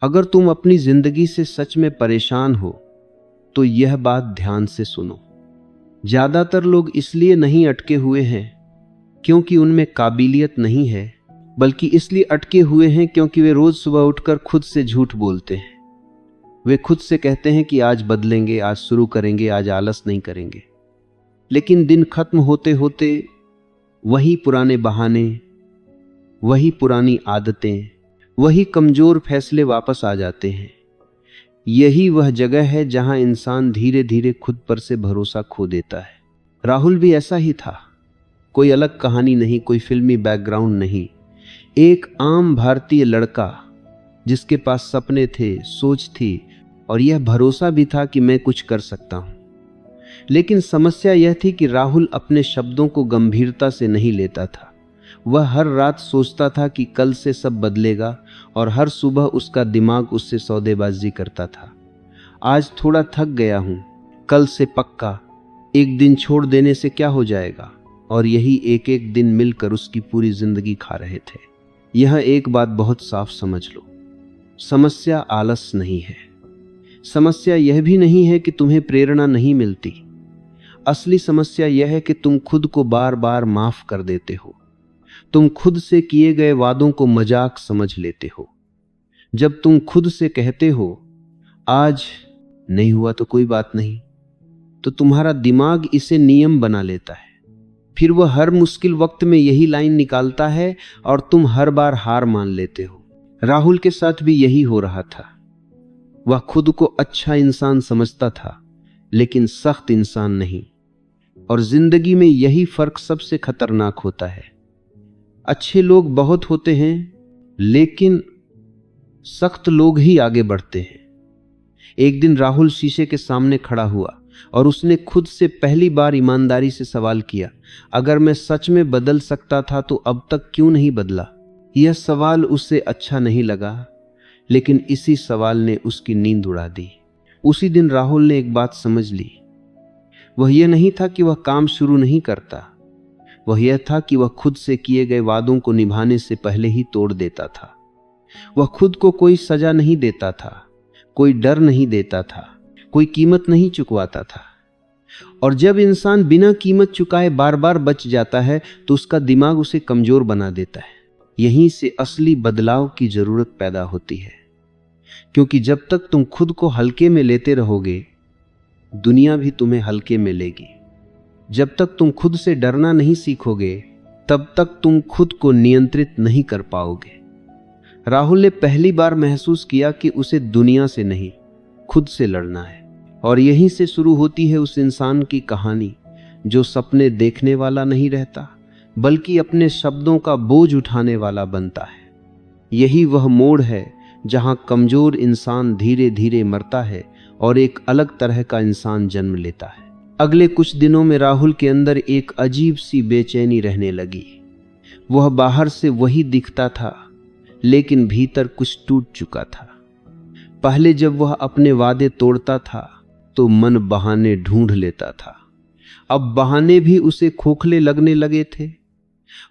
अगर तुम अपनी जिंदगी से सच में परेशान हो तो यह बात ध्यान से सुनो। ज्यादातर लोग इसलिए नहीं अटके हुए हैं क्योंकि उनमें काबिलियत नहीं है, बल्कि इसलिए अटके हुए हैं क्योंकि वे रोज सुबह उठकर खुद से झूठ बोलते हैं। वे खुद से कहते हैं कि आज बदलेंगे, आज शुरू करेंगे, आज आलस नहीं करेंगे। लेकिन दिन खत्म होते होते वही पुराने बहाने, वही पुरानी आदतें, वही कमजोर फैसले वापस आ जाते हैं। यही वह जगह है जहां इंसान धीरे धीरे खुद पर से भरोसा खो देता है। राहुल भी ऐसा ही था। कोई अलग कहानी नहीं, कोई फिल्मी बैकग्राउंड नहीं। एक आम भारतीय लड़का जिसके पास सपने थे, सोच थी और यह भरोसा भी था कि मैं कुछ कर सकता हूं। लेकिन समस्या यह थी कि राहुल अपने शब्दों को गंभीरता से नहीं लेता था। वह हर रात सोचता था कि कल से सब बदलेगा और हर सुबह उसका दिमाग उससे सौदेबाजी करता था। आज थोड़ा थक गया हूं, कल से पक्का, एक दिन छोड़ देने से क्या हो जाएगा। और यही एक एक दिन मिलकर उसकी पूरी जिंदगी खा रहे थे। यह एक बात बहुत साफ समझ लो, समस्या आलस नहीं है। समस्या यह भी नहीं है कि तुम्हें प्रेरणा नहीं मिलती। असली समस्या यह है कि तुम खुद को बार बार माफ कर देते हो। तुम खुद से किए गए वादों को मजाक समझ लेते हो। जब तुम खुद से कहते हो आज नहीं हुआ तो कोई बात नहीं, तो तुम्हारा दिमाग इसे नियम बना लेता है। फिर वह हर मुश्किल वक्त में यही लाइन निकालता है और तुम हर बार हार मान लेते हो। राहुल के साथ भी यही हो रहा था। वह खुद को अच्छा इंसान समझता था, लेकिन सख्त इंसान नहीं। और जिंदगी में यही फर्क सबसे खतरनाक होता है। अच्छे लोग बहुत होते हैं, लेकिन सख्त लोग ही आगे बढ़ते हैं। एक दिन राहुल शीशे के सामने खड़ा हुआ और उसने खुद से पहली बार ईमानदारी से सवाल किया, अगर मैं सच में बदल सकता था तो अब तक क्यों नहीं बदला। यह सवाल उसे अच्छा नहीं लगा, लेकिन इसी सवाल ने उसकी नींद उड़ा दी। उसी दिन राहुल ने एक बात समझ ली। वह यह नहीं था कि वह काम शुरू नहीं करता, वह यह था कि वह खुद से किए गए वादों को निभाने से पहले ही तोड़ देता था। वह खुद को कोई सजा नहीं देता था, कोई डर नहीं देता था, कोई कीमत नहीं चुकवाता था। और जब इंसान बिना कीमत चुकाए बार बार बच जाता है तो उसका दिमाग उसे कमजोर बना देता है। यहीं से असली बदलाव की जरूरत पैदा होती है, क्योंकि जब तक तुम खुद को हल्के में लेते रहोगे, दुनिया भी तुम्हें हल्के में लेगी। जब तक तुम खुद से डरना नहीं सीखोगे, तब तक तुम खुद को नियंत्रित नहीं कर पाओगे। राहुल ने पहली बार महसूस किया कि उसे दुनिया से नहीं, खुद से लड़ना है। और यहीं से शुरू होती है उस इंसान की कहानी जो सपने देखने वाला नहीं रहता, बल्कि अपने शब्दों का बोझ उठाने वाला बनता है। यही वह मोड़ है जहां कमजोर इंसान धीरे धीरे मरता है और एक अलग तरह का इंसान जन्म लेता है। अगले कुछ दिनों में राहुल के अंदर एक अजीब सी बेचैनी रहने लगी। वह बाहर से वही दिखता था, लेकिन भीतर कुछ टूट चुका था। पहले जब वह अपने वादे तोड़ता था तो मन बहाने ढूंढ लेता था। अब बहाने भी उसे खोखले लगने लगे थे।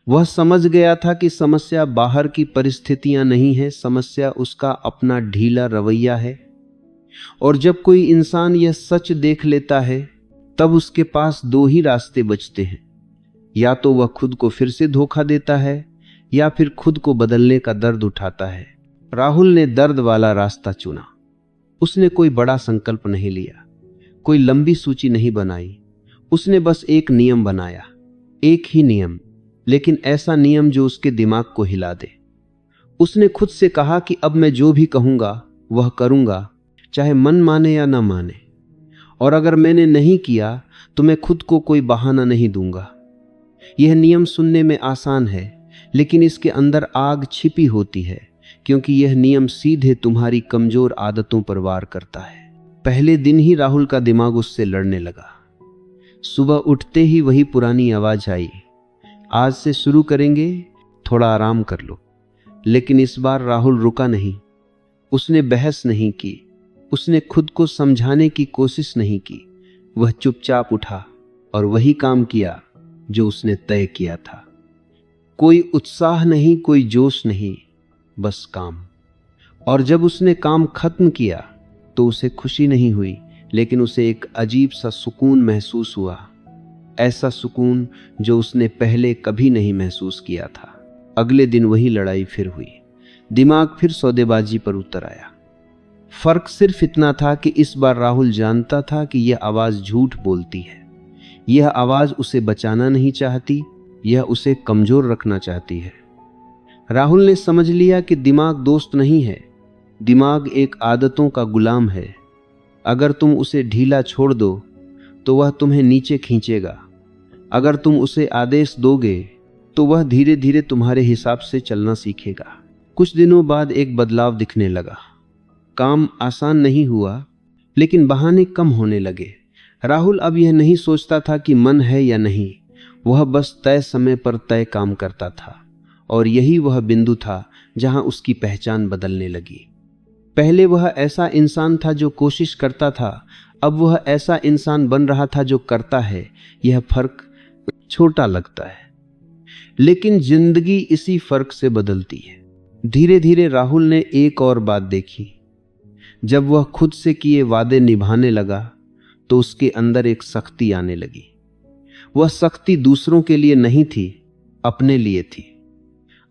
वह समझ गया था कि समस्या बाहर की परिस्थितियां नहीं है, समस्या उसका अपना ढीला रवैया है। और जब कोई इंसान यह सच देख लेता है, तब उसके पास दो ही रास्ते बचते हैं। या तो वह खुद को फिर से धोखा देता है, या फिर खुद को बदलने का दर्द उठाता है। राहुल ने दर्द वाला रास्ता चुना। उसने कोई बड़ा संकल्प नहीं लिया, कोई लंबी सूची नहीं बनाई। उसने बस एक नियम बनाया, एक ही नियम, लेकिन ऐसा नियम जो उसके दिमाग को हिला दे। उसने खुद से कहा कि अब मैं जो भी कहूंगा वह करूंगा, चाहे मन माने या ना माने। और अगर मैंने नहीं किया तो मैं खुद को कोई बहाना नहीं दूंगा। यह नियम सुनने में आसान है, लेकिन इसके अंदर आग छिपी होती है, क्योंकि यह नियम सीधे तुम्हारी कमजोर आदतों पर वार करता है। पहले दिन ही राहुल का दिमाग उससे लड़ने लगा। सुबह उठते ही वही पुरानी आवाज आई, आज से शुरू करेंगे, थोड़ा आराम कर लो। लेकिन इस बार राहुल रुका नहीं। उसने बहस नहीं की, उसने खुद को समझाने की कोशिश नहीं की। वह चुपचाप उठा और वही काम किया जो उसने तय किया था। कोई उत्साह नहीं, कोई जोश नहीं, बस काम। और जब उसने काम खत्म किया तो उसे खुशी नहीं हुई, लेकिन उसे एक अजीब सा सुकून महसूस हुआ, ऐसा सुकून जो उसने पहले कभी नहीं महसूस किया था। अगले दिन वही लड़ाई फिर हुई। दिमाग फिर सौदेबाजी पर उतर आया। फर्क सिर्फ इतना था कि इस बार राहुल जानता था कि यह आवाज झूठ बोलती है। यह आवाज उसे बचाना नहीं चाहती, यह उसे कमजोर रखना चाहती है। राहुल ने समझ लिया कि दिमाग दोस्त नहीं है, दिमाग एक आदतों का गुलाम है। अगर तुम उसे ढीला छोड़ दो तो वह तुम्हें नीचे खींचेगा। अगर तुम उसे आदेश दोगे तो वह धीरे धीरे तुम्हारे हिसाब से चलना सीखेगा। कुछ दिनों बाद एक बदलाव दिखने लगा। काम आसान नहीं हुआ, लेकिन बहाने कम होने लगे। राहुल अब यह नहीं सोचता था कि मन है या नहीं, वह बस तय समय पर तय काम करता था। और यही वह बिंदु था जहां उसकी पहचान बदलने लगी। पहले वह ऐसा इंसान था जो कोशिश करता था, अब वह ऐसा इंसान बन रहा था जो करता है। यह फर्क छोटा लगता है, लेकिन जिंदगी इसी फर्क से बदलती है। धीरे धीरे राहुल ने एक और बात देखी। जब वह खुद से किए वादे निभाने लगा तो उसके अंदर एक सख्ती आने लगी। वह सख्ती दूसरों के लिए नहीं थी, अपने लिए थी।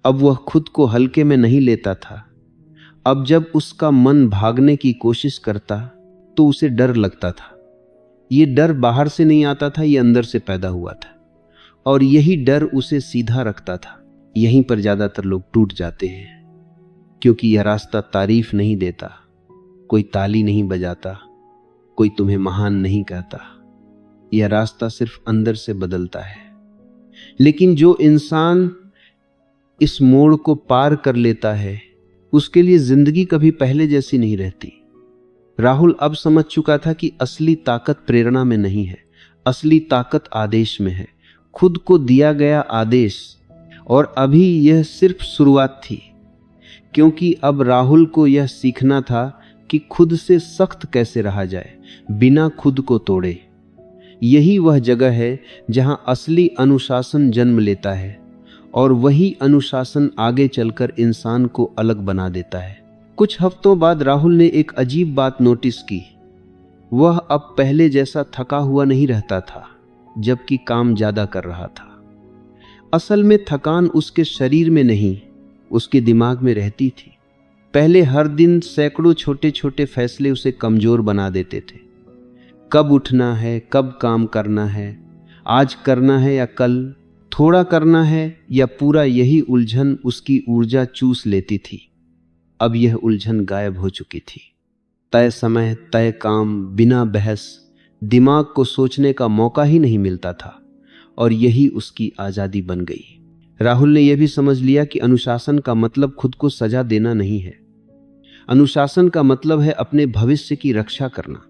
अब वह खुद को हल्के में नहीं लेता था। अब जब उसका मन भागने की कोशिश करता तो उसे डर लगता था। ये डर बाहर से नहीं आता था, ये अंदर से पैदा हुआ था, और यही डर उसे सीधा रखता था। यहीं पर ज्यादातर लोग टूट जाते हैं, क्योंकि यह रास्ता तारीफ नहीं देता, कोई ताली नहीं बजाता, कोई तुम्हें महान नहीं कहता। यह रास्ता सिर्फ अंदर से बदलता है। लेकिन जो इंसान इस मोड़ को पार कर लेता है, उसके लिए जिंदगी कभी पहले जैसी नहीं रहती। राहुल अब समझ चुका था कि असली ताकत प्रेरणा में नहीं है, असली ताकत आदेश में है, खुद को दिया गया आदेश। और अभी यह सिर्फ शुरुआत थी, क्योंकि अब राहुल को यह सीखना था कि खुद से सख्त कैसे रहा जाए बिना खुद को तोड़े। यही वह जगह है जहां असली अनुशासन जन्म लेता है, और वही अनुशासन आगे चलकर इंसान को अलग बना देता है। कुछ हफ्तों बाद राहुल ने एक अजीब बात नोटिस की। वह अब पहले जैसा थका हुआ नहीं रहता था, जबकि काम ज्यादा कर रहा था। असल में थकान उसके शरीर में नहीं, उसके दिमाग में रहती थी। पहले हर दिन सैकड़ों छोटे छोटे फैसले उसे कमजोर बना देते थे। कब उठना है, कब काम करना है, आज करना है या कल, थोड़ा करना है या पूरा, यही उलझन उसकी ऊर्जा चूस लेती थी। अब यह उलझन गायब हो चुकी थी। तय समय, तय काम, बिना बहस, दिमाग को सोचने का मौका ही नहीं मिलता था, और यही उसकी आजादी बन गई। राहुल ने यह भी समझ लिया कि अनुशासन का मतलब खुद को सजा देना नहीं है। अनुशासन का मतलब है अपने भविष्य की रक्षा करना।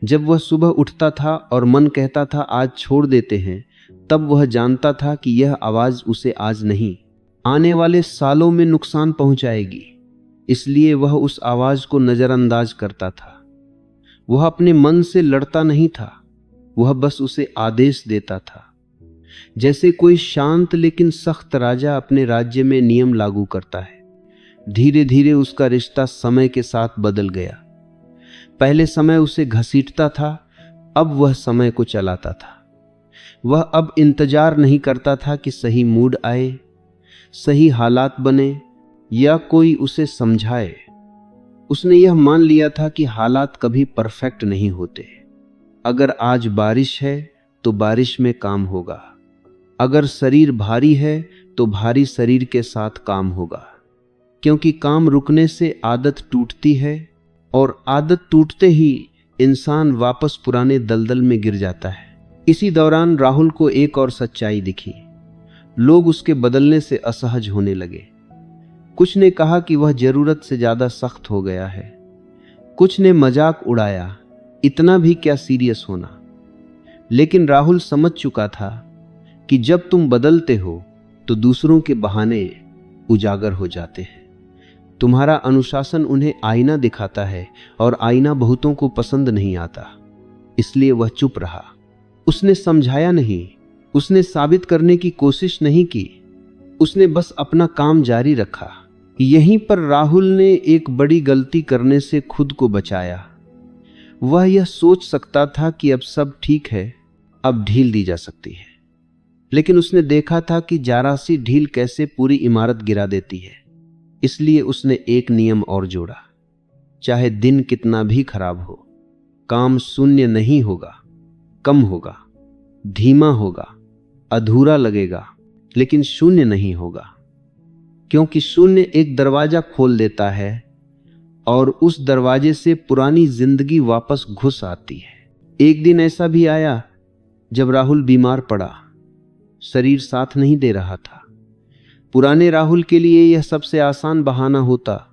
जब वह सुबह उठता था और मन कहता था आज छोड़ देते हैं, तब वह जानता था कि यह आवाज उसे आज नहीं, आने वाले सालों में नुकसान पहुंचाएगी। इसलिए वह उस आवाज को नजरअंदाज करता था। वह अपने मन से लड़ता नहीं था, वह बस उसे आदेश देता था। जैसे कोई शांत लेकिन सख्त राजा अपने राज्य में नियम लागू करता है। धीरे धीरे उसका रिश्ता समय के साथ बदल गया। पहले समय उसे घसीटता था, अब वह समय को चलाता था। वह अब इंतजार नहीं करता था कि सही मूड आए, सही हालात बने या कोई उसे समझाए। उसने यह मान लिया था कि हालात कभी परफेक्ट नहीं होते। अगर आज बारिश है तो बारिश में काम होगा, अगर शरीर भारी है तो भारी शरीर के साथ काम होगा, क्योंकि काम रुकने से आदत टूटती है, और आदत टूटते ही इंसान वापस पुराने दलदल में गिर जाता है। इसी दौरान राहुल को एक और सच्चाई दिखी। लोग उसके बदलने से असहज होने लगे। कुछ ने कहा कि वह जरूरत से ज्यादा सख्त हो गया है, कुछ ने मजाक उड़ाया, इतना भी क्या सीरियस होना। लेकिन राहुल समझ चुका था कि जब तुम बदलते हो तो दूसरों के बहाने उजागर हो जाते हैं। तुम्हारा अनुशासन उन्हें आईना दिखाता है, और आईना बहुतों को पसंद नहीं आता। इसलिए वह चुप रहा। उसने समझाया नहीं, उसने साबित करने की कोशिश नहीं की, उसने बस अपना काम जारी रखा। यहीं पर राहुल ने एक बड़ी गलती करने से खुद को बचाया। वह यह सोच सकता था कि अब सब ठीक है, अब ढील दी जा सकती है, लेकिन उसने देखा था कि जरा सी ढील कैसे पूरी इमारत गिरा देती है। इसलिए उसने एक नियम और जोड़ा, चाहे दिन कितना भी खराब हो, काम शून्य नहीं होगा, कम होगा, धीमा होगा, अधूरा लगेगा, लेकिन शून्य नहीं होगा, क्योंकि शून्य एक दरवाजा खोल देता है और उस दरवाजे से पुरानी जिंदगी वापस घुस आती है। एक दिन ऐसा भी आया जब राहुल बीमार पड़ा। शरीर साथ नहीं दे रहा था। पुराने राहुल के लिए यह सबसे आसान बहाना होता,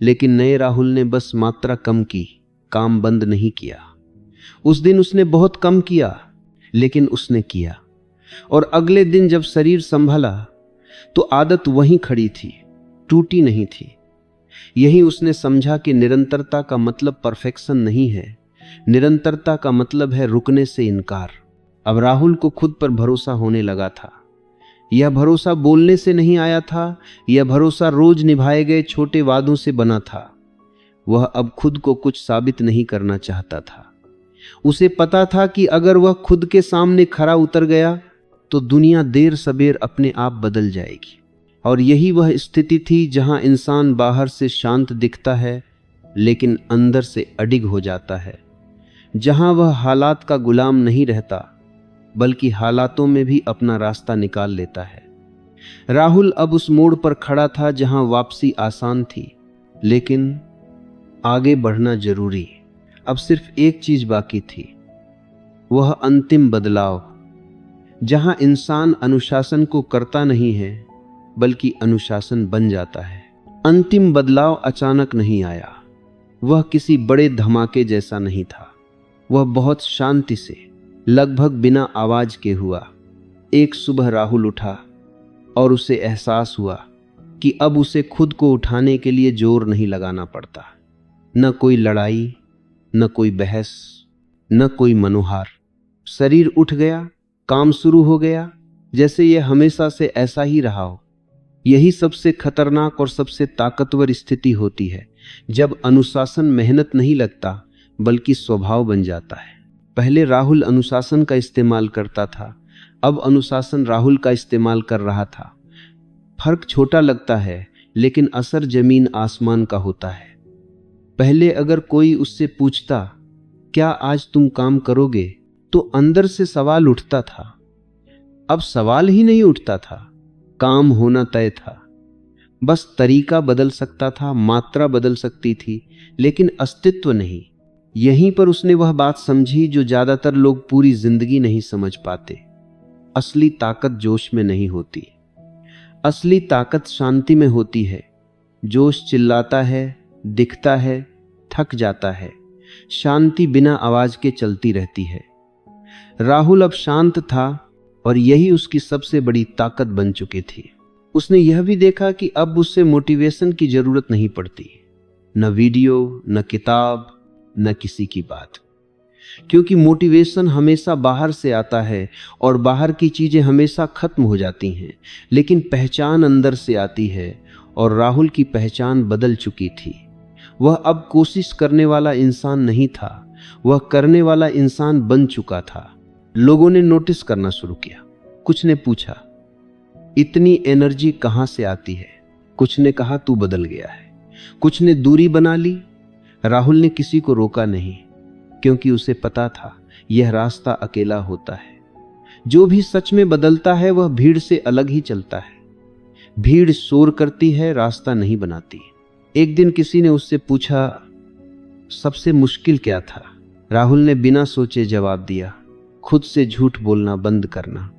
लेकिन नए राहुल ने बस मात्रा कम की, काम बंद नहीं किया। उस दिन उसने बहुत कम किया, लेकिन उसने किया। और अगले दिन जब शरीर संभला तो आदत वहीं खड़ी थी, टूटी नहीं थी। यही उसने समझा कि निरंतरता का मतलब परफेक्शन नहीं है, निरंतरता का मतलब है रुकने से इनकार। अब राहुल को खुद पर भरोसा होने लगा था। यह भरोसा बोलने से नहीं आया था, यह भरोसा रोज निभाए गए छोटे वादों से बना था। वह अब खुद को कुछ साबित नहीं करना चाहता था। उसे पता था कि अगर वह खुद के सामने खरा उतर गया तो दुनिया देर सबेर अपने आप बदल जाएगी। और यही वह स्थिति थी जहां इंसान बाहर से शांत दिखता है, लेकिन अंदर से अडिग हो जाता है। जहां वह हालात का गुलाम नहीं रहता, बल्कि हालातों में भी अपना रास्ता निकाल लेता है। राहुल अब उस मोड़ पर खड़ा था जहां वापसी आसान थी, लेकिन आगे बढ़ना जरूरी। अब सिर्फ एक चीज बाकी थी, वह अंतिम बदलाव, जहां इंसान अनुशासन को करता नहीं है, बल्कि अनुशासन बन जाता है। अंतिम बदलाव अचानक नहीं आया। वह किसी बड़े धमाके जैसा नहीं था। वह बहुत शांति से, लगभग बिना आवाज के हुआ। एक सुबह राहुल उठा और उसे एहसास हुआ कि अब उसे खुद को उठाने के लिए जोर नहीं लगाना पड़ता। न कोई लड़ाई, न कोई बहस, न कोई मनोहार। शरीर उठ गया, काम शुरू हो गया, जैसे यह हमेशा से ऐसा ही रहा हो। यही सबसे खतरनाक और सबसे ताकतवर स्थिति होती है, जब अनुशासन मेहनत नहीं लगता, बल्कि स्वभाव बन जाता है। पहले राहुल अनुशासन का इस्तेमाल करता था, अब अनुशासन राहुल का इस्तेमाल कर रहा था। फर्क छोटा लगता है, लेकिन असर जमीन आसमान का होता है। पहले अगर कोई उससे पूछता, क्या आज तुम काम करोगे, तो अंदर से सवाल उठता था। अब सवाल ही नहीं उठता था, काम होना तय था। बस तरीका बदल सकता था, मात्रा बदल सकती थी, लेकिन अस्तित्व नहीं। यहीं पर उसने वह बात समझी जो ज्यादातर लोग पूरी जिंदगी नहीं समझ पाते। असली ताकत जोश में नहीं होती, असली ताकत शांति में होती है। जोश चिल्लाता है, दिखता है, थक जाता है। शांति बिना आवाज के चलती रहती है। राहुल अब शांत था और यही उसकी सबसे बड़ी ताकत बन चुकी थी। उसने यह भी देखा कि अब उससे मोटिवेशन की जरूरत नहीं पड़ती, न वीडियो, न किताब, न किसी की बात, क्योंकि मोटिवेशन हमेशा बाहर से आता है और बाहर की चीजें हमेशा खत्म हो जाती हैं, लेकिन पहचान अंदर से आती है। और राहुल की पहचान बदल चुकी थी। वह अब कोशिश करने वाला इंसान नहीं था, वह करने वाला इंसान बन चुका था। लोगों ने नोटिस करना शुरू किया। कुछ ने पूछा, इतनी एनर्जी कहां से आती है? कुछ ने कहा, तू बदल गया है। कुछ ने दूरी बना ली। राहुल ने किसी को रोका नहीं, क्योंकि उसे पता था यह रास्ता अकेला होता है। जो भी सच में बदलता है वह भीड़ से अलग ही चलता है। भीड़ शोर करती है, रास्ता नहीं बनाती। एक दिन किसी ने उससे पूछा, सबसे मुश्किल क्या था? राहुल ने बिना सोचे जवाब दिया, खुद से झूठ बोलना बंद करना।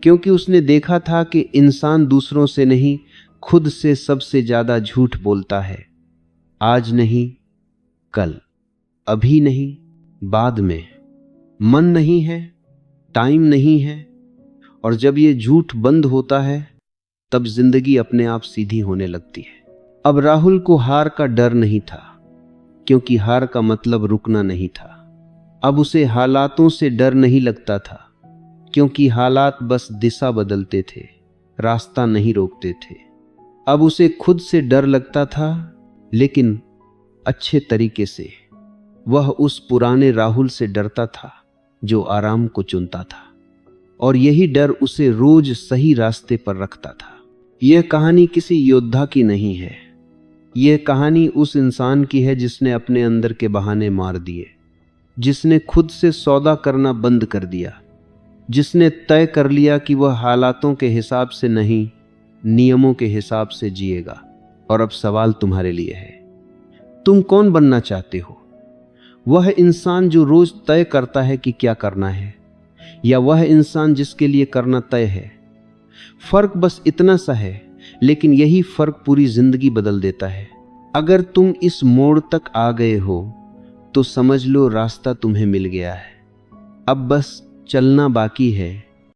क्योंकि उसने देखा था कि इंसान दूसरों से नहीं, खुद से सबसे ज्यादा झूठ बोलता है। आज नहीं, कल, अभी नहीं, बाद में। मन नहीं है, टाइम नहीं है। और जब ये झूठ बंद होता है, तब जिंदगी अपने आप सीधी होने लगती है। अब राहुल को हार का डर नहीं था, क्योंकि हार का मतलब रुकना नहीं था। अब उसे हालातों से डर नहीं लगता था, क्योंकि हालात बस दिशा बदलते थे, रास्ता नहीं रोकते थे। अब उसे खुद से डर लगता था, लेकिन अच्छे तरीके से। वह उस पुराने राहुल से डरता था जो आराम को चुनता था, और यही डर उसे रोज सही रास्ते पर रखता था। यह कहानी किसी योद्धा की नहीं है। यह कहानी उस इंसान की है जिसने अपने अंदर के बहाने मार दिए, जिसने खुद से सौदा करना बंद कर दिया, जिसने तय कर लिया कि वह हालातों के हिसाब से नहीं, नियमों के हिसाब से जिएगा। और अब सवाल तुम्हारे लिए है, तुम कौन बनना चाहते हो? वह इंसान जो रोज तय करता है कि क्या करना है, या वह इंसान जिसके लिए करना तय है? फर्क बस इतना सा है, लेकिन यही फर्क पूरी जिंदगी बदल देता है। अगर तुम इस मोड़ तक आ गए हो तो समझ लो रास्ता तुम्हें मिल गया है। अब बस चलना बाकी है,